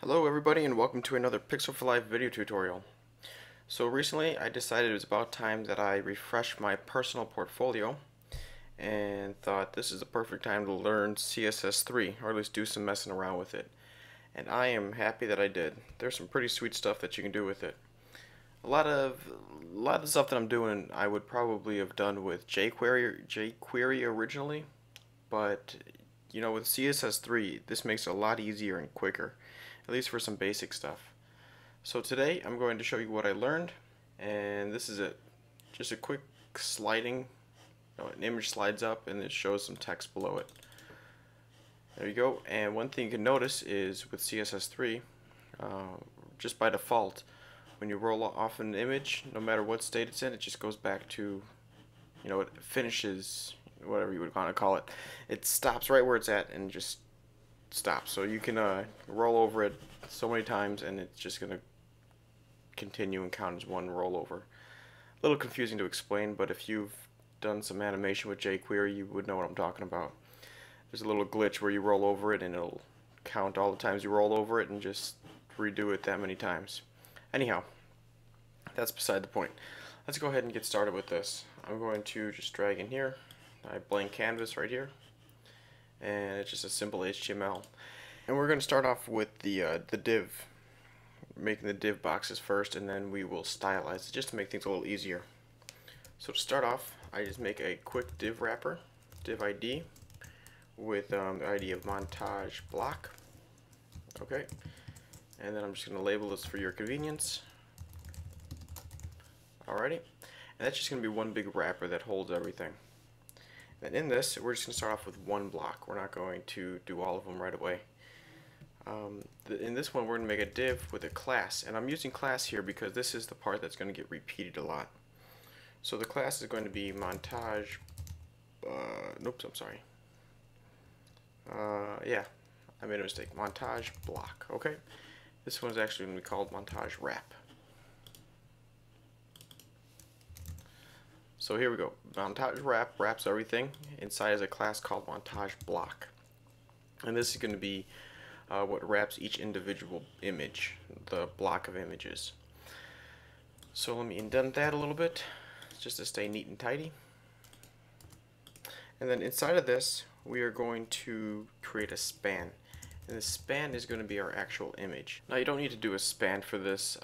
Hello everybody and welcome to another Pixel for Life video tutorial. So recently I decided it was about time that I refresh my personal portfolio and thought this is the perfect time to learn CSS3 or at least do some messing around with it. And I am happy that I did. There's some pretty sweet stuff that you can do with it. A lot of the stuff that I'm doing I would probably have done with JQuery originally, but you know, with CSS3 this makes it a lot easier and quicker, at least for some basic stuff. So today I'm going to show you what I learned, and this is it. Just a quick sliding, an image slides up and it shows some text below it. There you go. And one thing you can notice is with CSS3, just by default, when you roll off an image, no matter what state it's in, it just goes back to, you know, it finishes, whatever you would want to call it. It stops right where it's at and just stops. So you can roll over it so many times and it's just going to continue and count as one rollover. A little confusing to explain, but if you've done some animation with jQuery, you would know what I'm talking about. There's a little glitch where you roll over it and it'll count all the times you roll over it and just redo it that many times. Anyhow, that's beside the point. Let's go ahead and get started with this. I'm going to just drag in here my blank canvas right here, and it's just a simple HTML. And we're going to start off with the div, making the div boxes first, and then we will stylize it just to make things a little easier. So to start off, I just make a quick div wrapper, div ID, with the ID of montage block. Okay, and then I'm just going to label this for your convenience. Alrighty, and that's just going to be one big wrapper that holds everything. And in this, we're just going to start off with one block. We're not going to do all of them right away. In this one, we're going to make a div with a class, and I'm using class here because this is the part that's going to get repeated a lot. So the class is going to be montage. Oops, I'm sorry. Yeah, I made a mistake. Montage block. Okay, this one's actually going to be called montage wrap. So here we go. Montage wrap wraps everything. Inside is a class called montage block, and this is going to be what wraps each individual image, the block of images. So let me indent that a little bit, just to stay neat and tidy. And then inside of this, we are going to create a span. And the span is going to be our actual image. Now you don't need to do a span for this.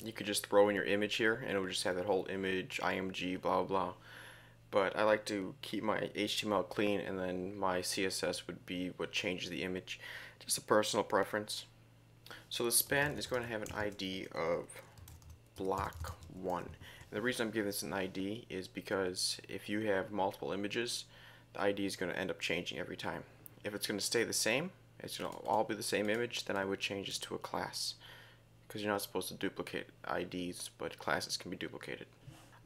You could just throw in your image here and it will just have that whole image, IMG, blah blah. But I like to keep my HTML clean, and then my CSS would be what changes the image. Just a personal preference. So the span is going to have an ID of block 1. And the reason I'm giving this an ID is because if you have multiple images, the ID is going to end up changing every time. If it's going to stay the same, it's going to all be the same image, then I would change this to a class, because you're not supposed to duplicate IDs, but classes can be duplicated.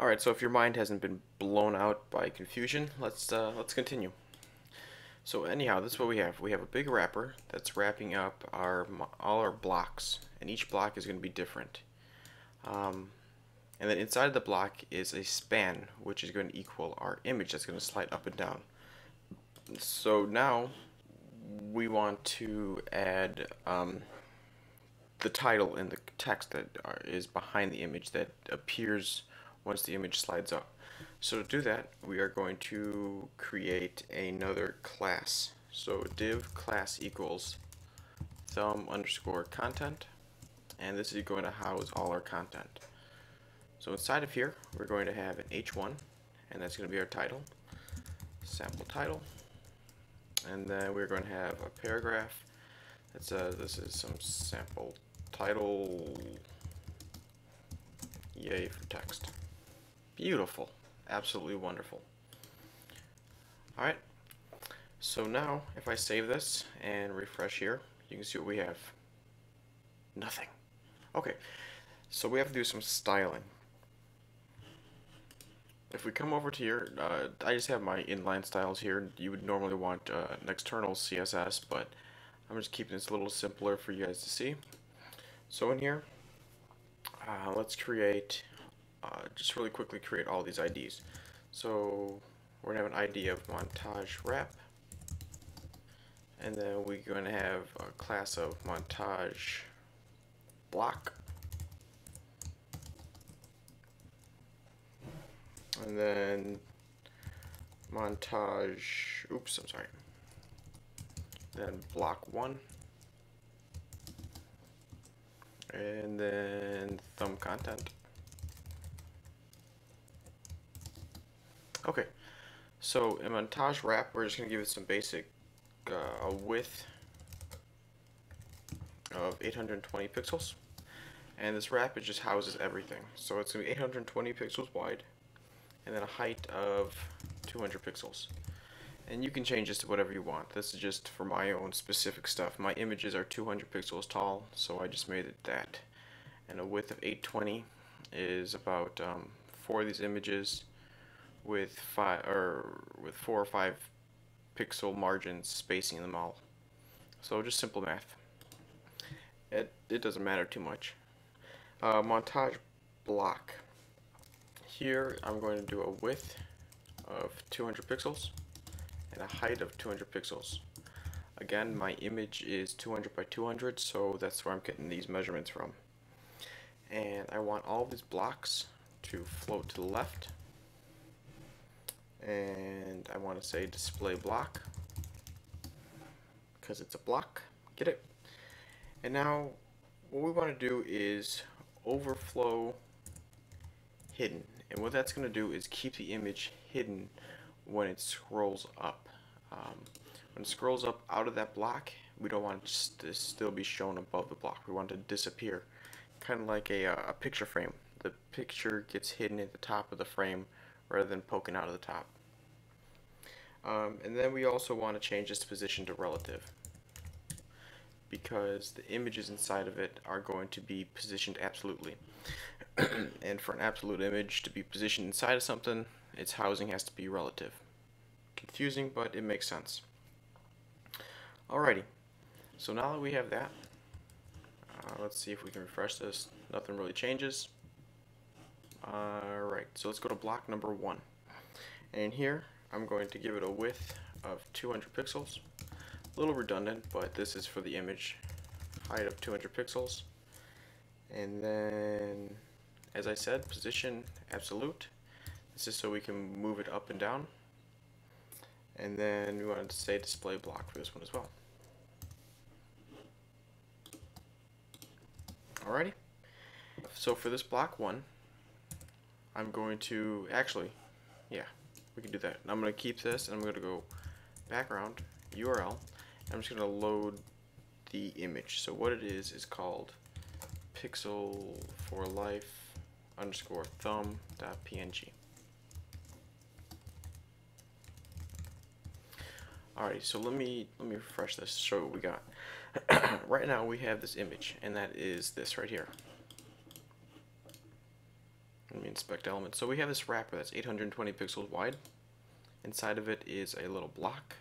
Alright, so if your mind hasn't been blown out by confusion, let's continue. So anyhow, this is what we have. We have a big wrapper that's wrapping up all our blocks, and each block is going to be different. And then inside of the block is a span, which is going to equal our image that's going to slide up and down. So now we want to add the title and the text that is behind the image that appears once the image slides up. So to do that, we are going to create another class. So div class equals thumb underscore content, and this is going to house all our content. So inside of here, we're going to have an h1, and that's going to be our title, sample title, and then we're going to have a paragraph that says this is some sample title, yay for text. Beautiful. Absolutely wonderful. Alright, so now if I save this and refresh here, you can see what we have. Nothing. Okay, so we have to do some styling. If we come over to here, I just have my inline styles here. You would normally want an external CSS, but I'm just keeping this a little simpler for you guys to see. So in here, let's create just really quickly create all these IDs. So we're going to have an ID of montage wrap, and then we're going to have a class of montage block, and then montage, oops, I'm sorry, then block 1, and then thumb content. Okay, so in montage wrap, we're just going to give it some basic a width of 820 pixels, and this wrap, it just houses everything. So it's going to be 820 pixels wide, and then a height of 200 pixels. And you can change this to whatever you want. This is just for my own specific stuff. My images are 200 pixels tall, so I just made it that. And a width of 820 is about 4 of these images with 4 or 5 pixel margins spacing them all. So just simple math. It doesn't matter too much. Montage block. Here I'm going to do a width of 200 pixels and a height of 200 pixels. Again, my image is 200 by 200, so that's where I'm getting these measurements from. And I want all of these blocks to float to the left. And I want to say display block because it's a block. Get it? And now what we want to do is overflow hidden. And what that's going to do is keep the image hidden when it scrolls up. When it scrolls up out of that block, we don't want it to still be shown above the block. We want it to disappear. Kind of like a picture frame. The picture gets hidden at the top of the frame rather than poking out of the top. And then we also want to change this position to relative, because the images inside of it are going to be positioned absolutely. And for an absolute image to be positioned inside of something, its housing has to be relative. Confusing, but it makes sense. Alrighty, so now that we have that, let's see if we can refresh this. Nothing really changes. Alright, so let's go to block number 1. And here, I'm going to give it a width of 200 pixels. A little redundant, but this is for the image. Height of 200 pixels. And then, as I said, position absolute. This is so we can move it up and down. And then we wanted to say display block for this one as well. Alrighty. So for this block 1, I'm going to actually, yeah, we can do that. I'm going to keep this and I'm going to go background URL. And I'm just going to load the image. So what it is called pixel for life underscore thumb.png. Alright, so let me refresh this to show you what we got. Right now we have this image, and that is this right here. Let me inspect elements. So we have this wrapper that's 820 pixels wide. Inside of it is a little block,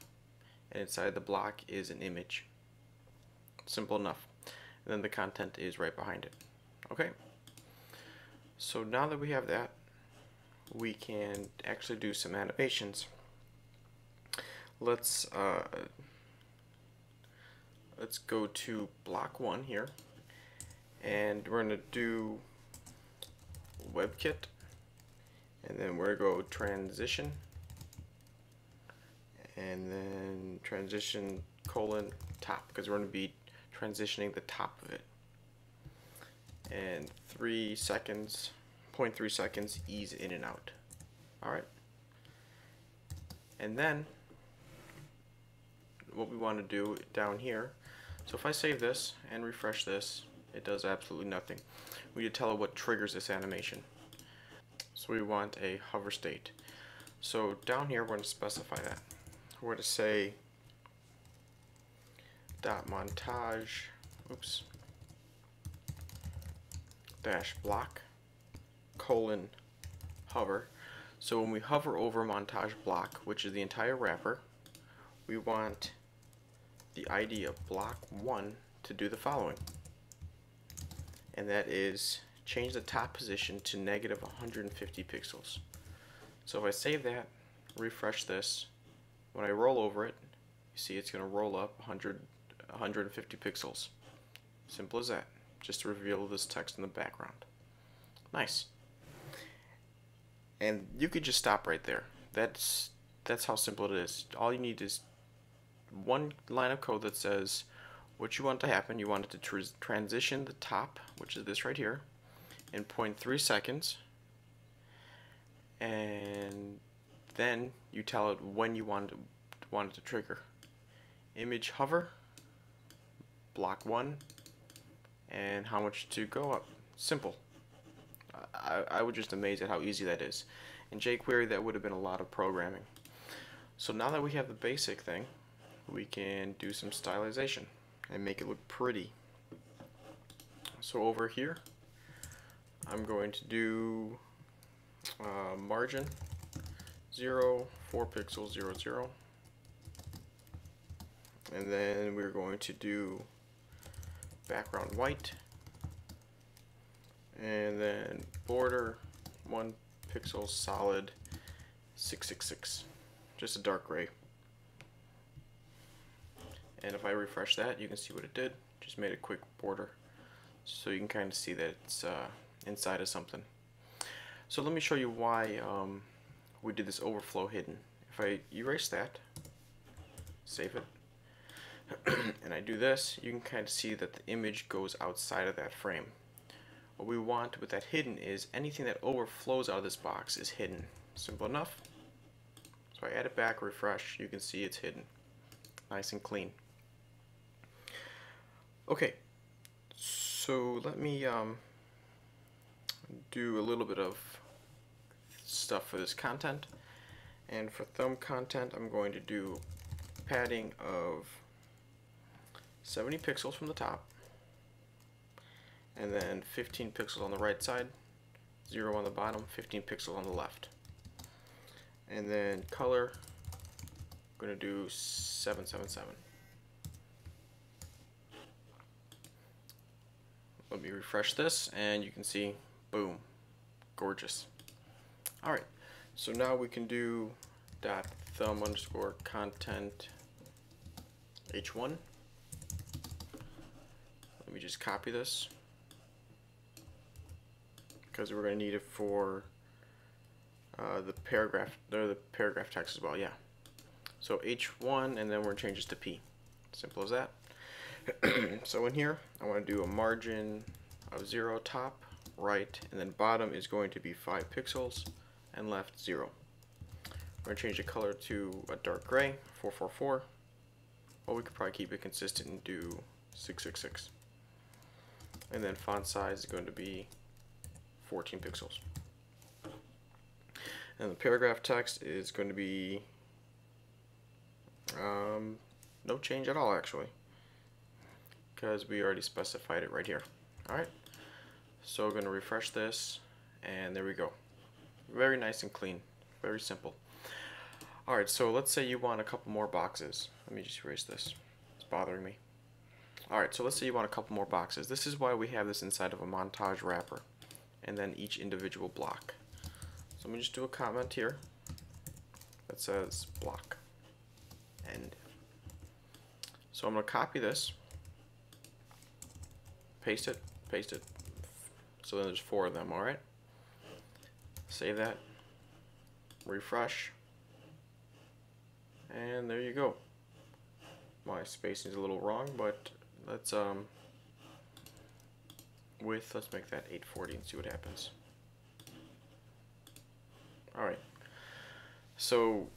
and inside the block is an image. Simple enough. And then the content is right behind it. Okay? So now that we have that, we can actually do some animations. Let's go to block 1 here, and we're going to do WebKit, and then we're going to go transition, and then transition : top, because we're going to be transitioning the top of it, and 3 seconds, 0.3 seconds, ease in and out. Alright, and then what we want to do down here, so if I save this and refresh this, it does absolutely nothing. We need to tell it what triggers this animation. So we want a hover state. So down here we're going to specify that. We're going to say dot montage, oops, dash block colon hover. So when we hover over montage block, which is the entire wrapper, we want the ID of block 1 to do the following, and that is change the top position to negative 150 pixels. So if I save that, refresh this, when I roll over it, you see it's going to roll up 150 pixels. Simple as that. just to reveal this text in the background. Nice. And you could just stop right there. That's how simple it is. All you need is one line of code that says what you want to happen. You want it to transition the top, which is this right here, in 0.3 seconds, and then you tell it when you want it to trigger. Image hover, block 1, and how much to go up. Simple. I was just amazed at how easy that is. In JQuery, that would have been a lot of programming. So now that we have the basic thing, we can do some stylization and make it look pretty. So over here, I'm going to do margin 0, 4 pixels, 0, 0. And then we're going to do background white. And then border 1 pixel solid 666. Just a dark gray. And if I refresh that, you can see what it did. Just made a quick border. So you can kind of see that it's inside of something. So let me show you why we did this overflow hidden. If I erase that, save it, and I do this, you can kind of see that the image goes outside of that frame. What we want with that hidden is anything that overflows out of this box is hidden. Simple enough. So I add it back, refresh, you can see it's hidden. Nice and clean. Okay, so let me do a little bit of stuff for this content. And for thumb content, I'm going to do padding of 70 pixels from the top, and then 15 pixels on the right side, 0 on the bottom, 15 pixels on the left. And then color, I'm going to do 777. Let me refresh this, and you can see, boom, gorgeous. Alright, so now we can do dot thumb underscore content h1. Let me just copy this, because we're going to need it for the paragraph text as well. Yeah. So H1, and then we're going to change this to P. Simple as that. So in here, I want to do a margin of 0 top, right, and then bottom is going to be 5 pixels, and left 0. We're going to change the color to a dark gray, 444. Well, we could probably keep it consistent and do 666. And then font size is going to be 14 pixels. And the paragraph text is going to be no change at all, actually, because we already specified it right here. Alright, so we're going to refresh this, and there we go. Very nice and clean, very simple. Alright, so let's say you want a couple more boxes. Let me just erase this, it's bothering me. Alright, so let's say you want a couple more boxes. This is why we have this inside of a montage wrapper, and then each individual block. So let me just do a comment here that says block end. So I'm going to copy this, paste it, so then there's 4 of them. Alright, save that, refresh, and there you go. My spacing is a little wrong, but let's let's make that 840 and see what happens. Alright, so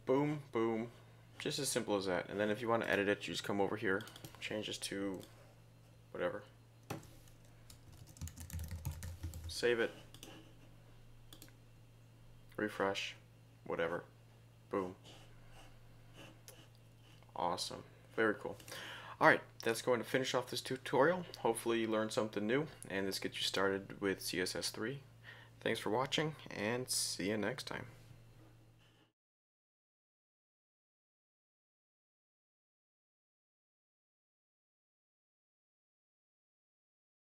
boom, boom, just as simple as that. And then if you want to edit it, you just come over here, change this to whatever, save it, refresh, whatever, boom. Awesome, very cool. Alright, that's going to finish off this tutorial. Hopefully you learned something new, and this gets you started with CSS3. Thanks for watching, and see you next time.